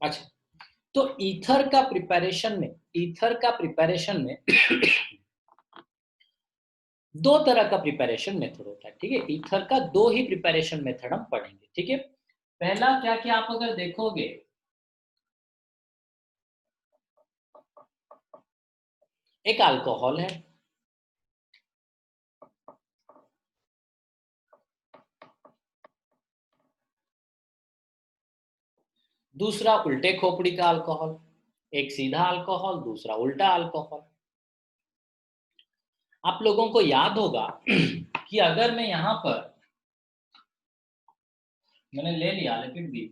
अच्छा, तो ईथर का प्रिपरेशन में दो तरह का प्रिपरेशन मेथड होता है, ठीक है। ईथर का दो ही प्रिपरेशन मेथड हम पढ़ेंगे, ठीक है। पहला क्या कि आप अगर देखोगे, एक अल्कोहल है, दूसरा उल्टे खोपड़ी का अल्कोहल, एक सीधा अल्कोहल, दूसरा उल्टा अल्कोहल। आप लोगों को याद होगा कि अगर मैं यहां पर, मैंने ले लिया लेकिन भी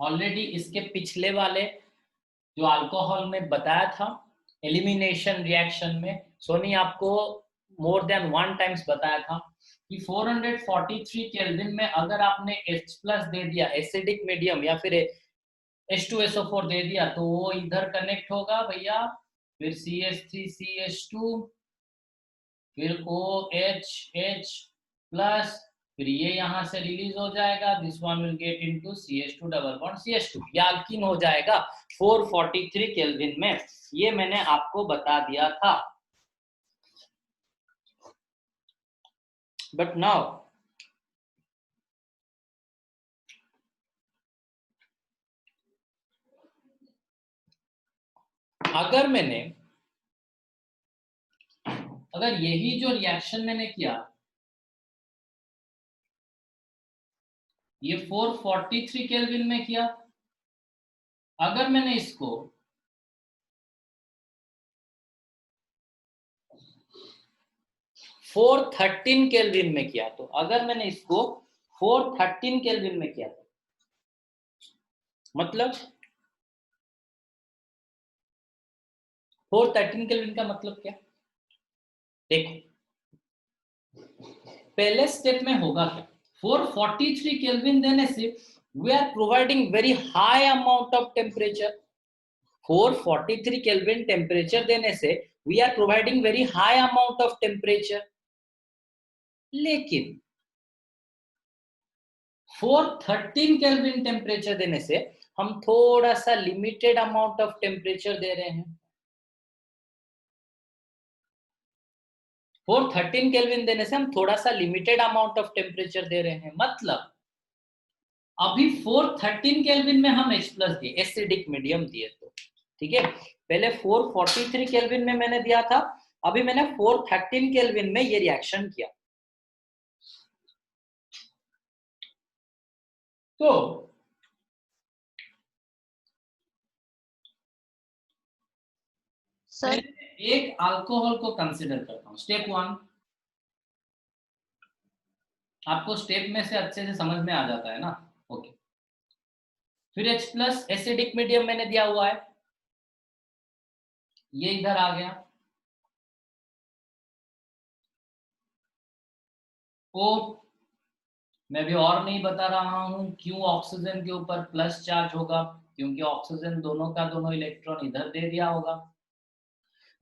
ऑलरेडी इसके पिछले वाले जो अल्कोहल में बताया था एलिमिनेशन रिएक्शन में, सोनी आपको मोर देन वन टाइम्स बताया था कि 443 केल्विन में अगर आपने H प्लस दे दिया एसिडिक मीडियम या फिर H2SO4 दे दिया तो वो इधर कनेक्ट होगा भैया, फिर CH3CH2, फिर OH प्लस, फिर ये यहां से रिलीज हो जाएगा, this one will get into CH2 double bond CH2, ये अल्कीन हो जाएगा 443 केल्विन में। ये मैंने आपको बता दिया था। बट नाउ अगर यही जो रिएक्शन मैंने किया, ये 443 केल्विन में किया, अगर मैंने इसको 413 केल्विन में किया, तो अगर मैंने इसको 413 केल्विन में किया तो मतलब 413 केल्विन का मतलब क्या, देखो पहले स्टेप में होगा क्या, 443 केल्विन देने से we are providing very high amount of temperature. 443 kelvin temperature देने से we are providing very high amount of temperature, लेकिन 413 केल्विन टेम्परेचर देने से हम थोड़ा सा लिमिटेड अमाउंट ऑफ टेम्परेचर दे रहे हैं। 413 केल्विन देने से हम थोड़ा सा लिमिटेड अमाउंट ऑफ टेम्परेचर दे रहे हैं, मतलब अभी 413 केल्विन में हम H प्लस दिए, एसिडिक मीडियम दिए, तो ठीक है। पहले 443 केल्विन में मैंने दिया था, अभी मैंने 413 केल्विन में ये रिएक्शन किया, तो सर एक अल्कोहल को कंसीडर करता हूं, स्टेप वन। आपको स्टेप में से अच्छे से समझ में आ जाता है ना, ओके। फिर H प्लस एसिडिक मीडियम मैंने दिया हुआ है, ये इधर आ गया, ओ मैं भी और नहीं बता रहा हूं क्यों ऑक्सीजन के ऊपर प्लस चार्ज होगा, क्योंकि ऑक्सीजन दोनों का दोनों इलेक्ट्रॉन इधर दे दिया होगा।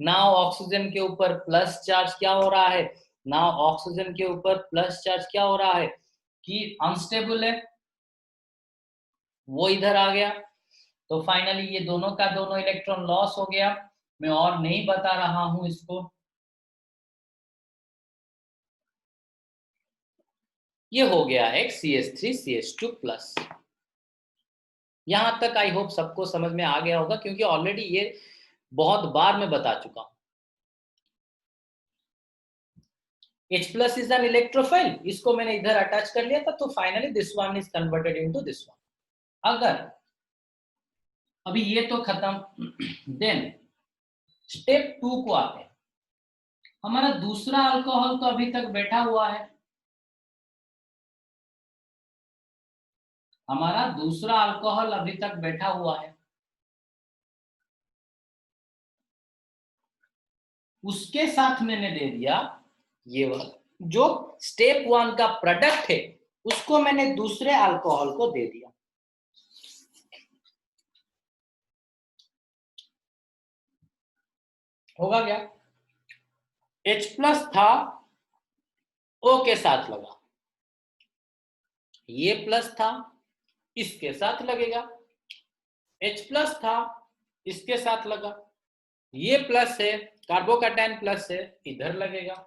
नाउ ऑक्सीजन के ऊपर प्लस चार्ज क्या हो रहा है, नाउ ऑक्सीजन के ऊपर प्लस चार्ज क्या हो रहा है कि अनस्टेबल है, वो इधर आ गया, तो फाइनली ये दोनों का दोनों इलेक्ट्रॉन लॉस हो गया। मैं और नहीं बता रहा हूं इसको, ये हो गया एक CH3CH2 प्लस। यहां तक आई होप सबको समझ में आ गया होगा, क्योंकि ऑलरेडी ये बहुत बार मैं बता चुका हूं। H plus is an electrophile, इसको मैंने इधर अटैच कर लिया था, तो finally this one is converted into this one. अगर अभी ये तो खत्म, देन स्टेप 2 को आते हैं। हमारा दूसरा अल्कोहल तो अभी तक बैठा हुआ है, हमारा दूसरा अल्कोहल अभी तक बैठा हुआ है, उसके साथ मैंने दे दिया ये वाला जो स्टेप 1 का प्रोडक्ट है, उसको मैंने दूसरे अल्कोहल को दे दिया। होगा क्या, H प्लस था, O के साथ लगा, ये प्लस था, इसके साथ लगेगा, H+ था इसके साथ लगा, ये प्लस है, कार्बोकैटायन प्लस है, इधर लगेगा,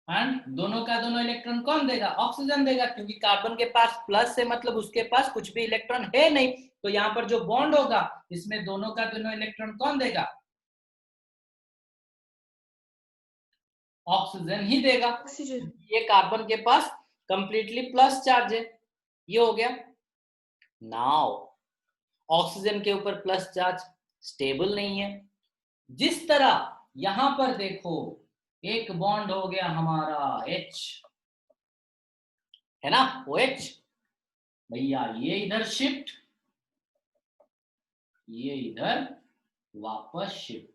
एंड दोनों का दोनों इलेक्ट्रॉन कौन देगा? ऑक्सीजन देगा, क्योंकि कार्बन के पास प्लस है मतलब उसके पास कुछ भी इलेक्ट्रॉन है नहीं, तो यहाँ पर जो बॉन्ड होगा इसमें दोनों का दोनों इलेक्ट्रॉन कौन देगा? ऑक्सीजन ही देगा। ये कार्बन के पास कंप्लीटली प्लस चार्ज है, ये हो गया। नाउ ऑक्सीजन के ऊपर प्लस चार्ज स्टेबल नहीं है, जिस तरह यहां पर देखो एक बॉन्ड हो गया हमारा H, है ना, OH, भैया ये इधर शिफ्ट, ये इधर वापस शिफ्ट,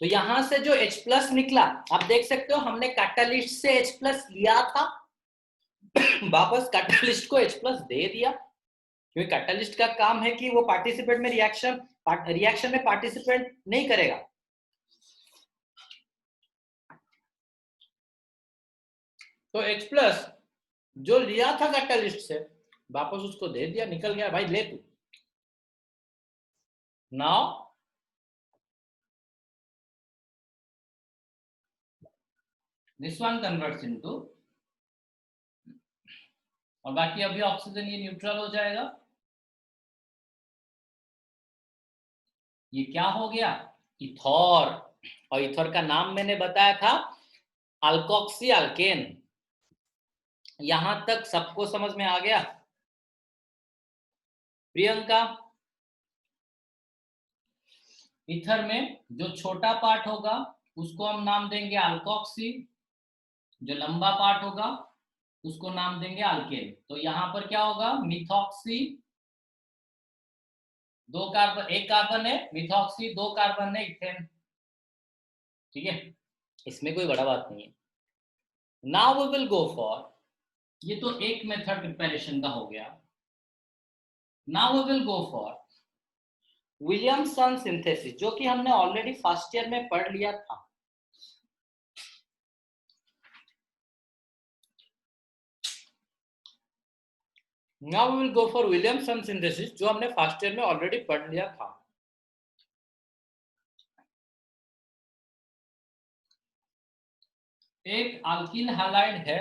तो यहां से जो H+ निकला, आप देख सकते हो हमने कैटालिस्ट से H+ लिया था, वापस कैटालिस्ट को H+ दे दिया, क्योंकि कैटालिस्ट का काम है कि वो पार्टिसिपेंट में रिएक्शन में पार्टिसिपेंट नहीं करेगा। तो H+ जो लिया था कैटालिस्ट से वापस उसको दे दिया, निकल गया, भाई ले तू। Now this one converts into, और बाकी अभी ऑक्सीजन ये न्यूट्रल हो जाएगा, ये क्या हो गया? इथॉर, और इथॉर का नाम मैंने बताया था अल्कोक्सी अल्केन। यहां तक सबको समझ में आ गया? प्रियंका, इथर में जो छोटा पार्ट होगा उसको हम नाम देंगे अल्कोक्सी, जो लंबा पार्ट होगा उसको नाम देंगे अल्केन। तो यहां पर क्या होगा? मिथॉक्सी, 2 कार्बन, 1 कार्बन है, मिथॉक्सी 2 कार्बन है, इथेन, ठीक है, इसमें कोई बड़ा बात नहीं है। Now we will go for, ये तो एक मेथड प्रिपरेशन का हो गया। Now we will go for Williamson synthesis, जो कि हमने ऑलरेडी फर्स्ट ईयर में पढ़ लिया था। Now we will go for Williamson synthesis, जो हमने फर्स्ट ईयर में ऑलरेडी पढ़ लिया था। एक अल्किल हैलाइड है,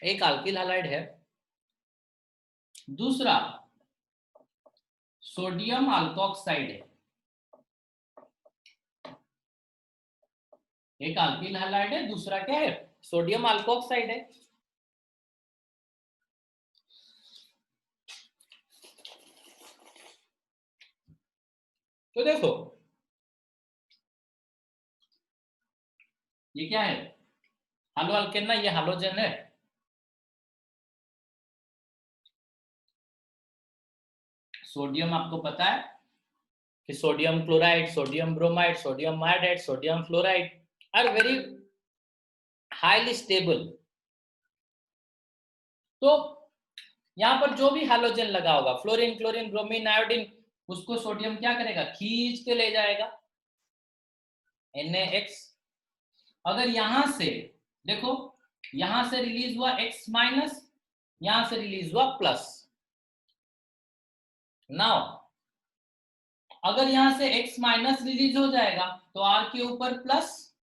एक अल्किल हैलाइड है, दूसरा सोडियम अल्कोक्साइड है। एक अल्किल हैलाइड है, दूसरा क्या है? सोडियम अल्कोक्साइड है। तो देखो ये क्या है? हालो अल्केन ना, ये हालोजन है, सोडियम आपको पता है कि sodium chloride, sodium bromide, sodium iodide, sodium fluoride are very highly stable. तो यहां पर जो भी हालोजन लगा होगा, फ्लोरीन, क्लोरीन, ब्रोमीन, आयोडीन, उसको सोडियम क्या करेगा? खींच के ले जाएगा, NaX। अगर यहां से देखो, यहां से रिलीज हुआ X-, यहां से रिलीज हुआ प्लस। नाउ अगर यहां से X- रिलीज हो जाएगा तो R के ऊपर plus,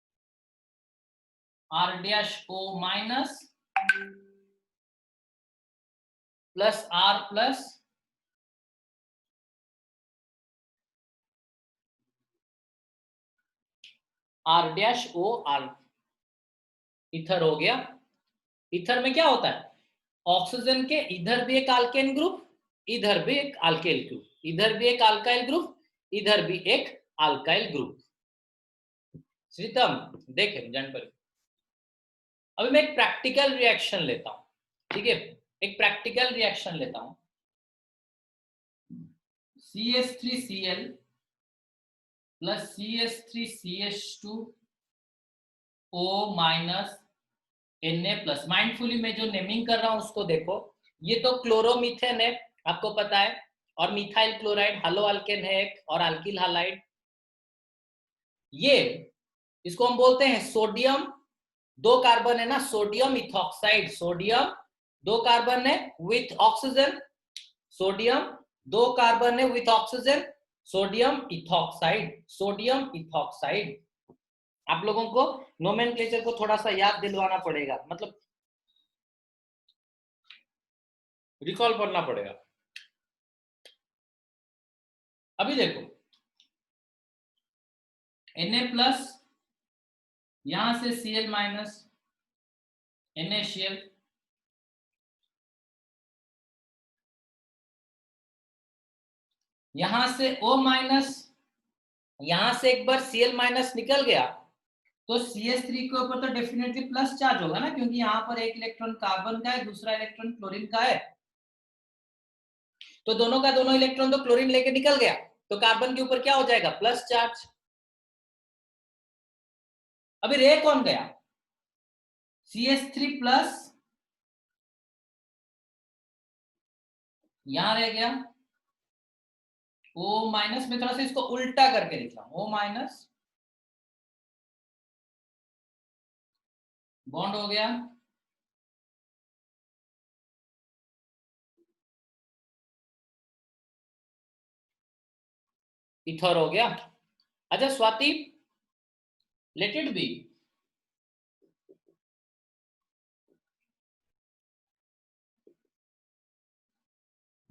R-O- plus R plus R-O-R, ether हो गया। इथर में क्या होता है? ऑक्सीजन के इधर भी एक अल्केन ग्रुप, इधर भी एक अल्केल ग्रुप, इधर भी एक अल्काइल ग्रुप, इधर भी एक अल्काइल ग्रुप। श्रीतम देखें जनवरी, अभी मैं एक प्रैक्टिकल रिएक्शन लेता हूं, ठीक है, एक प्रैक्टिकल रिएक्शन लेता हूं। CH3Cl plus CH3CH2O minus Na+। Mindfully मैं जो नेमिंग कर रहा हूं उसको देखो, ये तो क्लोरोमीथेन है, आपको पता है, और मिथाइल क्लोराइड हालो अल्केन है एक, और अल्किल हैलाइड। ये इसको हम बोलते हैं सोडियम दो कार्बन है ना, सोडियम इथॉक्साइड, सोडियम दो कार्बन है विथ ऑक्सीजन, सोडियम दो कार्बन है with oxygen, sodium ethoxide, sodium ethoxide. आप लोगों को नोमेनक्लेचर को थोड़ा सा याद दिलवाना पड़ेगा, मतलब रिकॉल करना पड़ेगा। अभी देखो Na+, यहां से Cl-, NaCl, यहां से O-, यहां से एक बार Cl- निकल गया तो CH3 के ऊपर तो डेफिनेटली प्लस चार्ज होगा ना, क्योंकि यहाँ पर एक इलेक्ट्रॉन कार्बन का है, दूसरा इलेक्ट्रॉन क्लोरीन का है, तो दोनों का दोनों इलेक्ट्रॉन तो क्लोरीन लेके निकल गया, तो कार्बन के ऊपर क्या हो जाएगा, प्लस चार्ज। अभी रे कौन गया, CH3+, यहां रह गया O-, में थोड़ा सा इसको उल्टा करके लिख रहा हूं, O-, बॉन्ड हो गया, इथर हो गया। अच्छा Swati, let it be,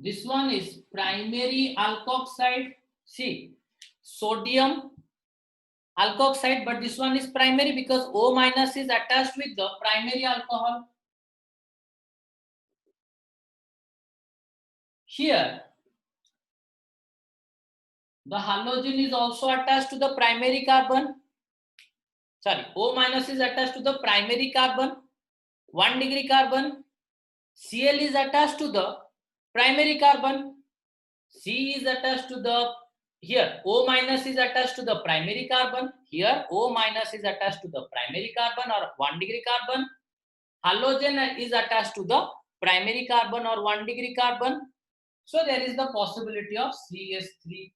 this one is primary alkoxide, see sodium alkoxide, but this one is primary because O- is attached with the primary alcohol. Here the halogen is also attached to the primary carbon, sorry, O- is attached to the primary carbon, 1 degree carbon, Cl is attached to the primary carbon, C is attached to the, here O- is attached to the primary carbon, here O- is attached to the primary carbon or 1 degree carbon, halogen is attached to the primary carbon or 1 degree carbon, so there is the possibility of CH3.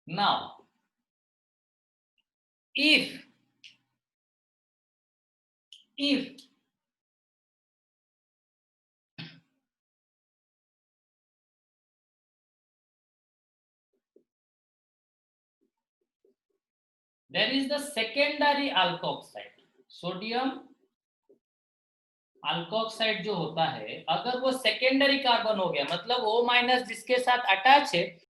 Now if there is the secondary alkoxide, sodium alkoxide जो होता है, अगर वो secondary carbon हो गया, मतलब O- जिसके साथ अटैच है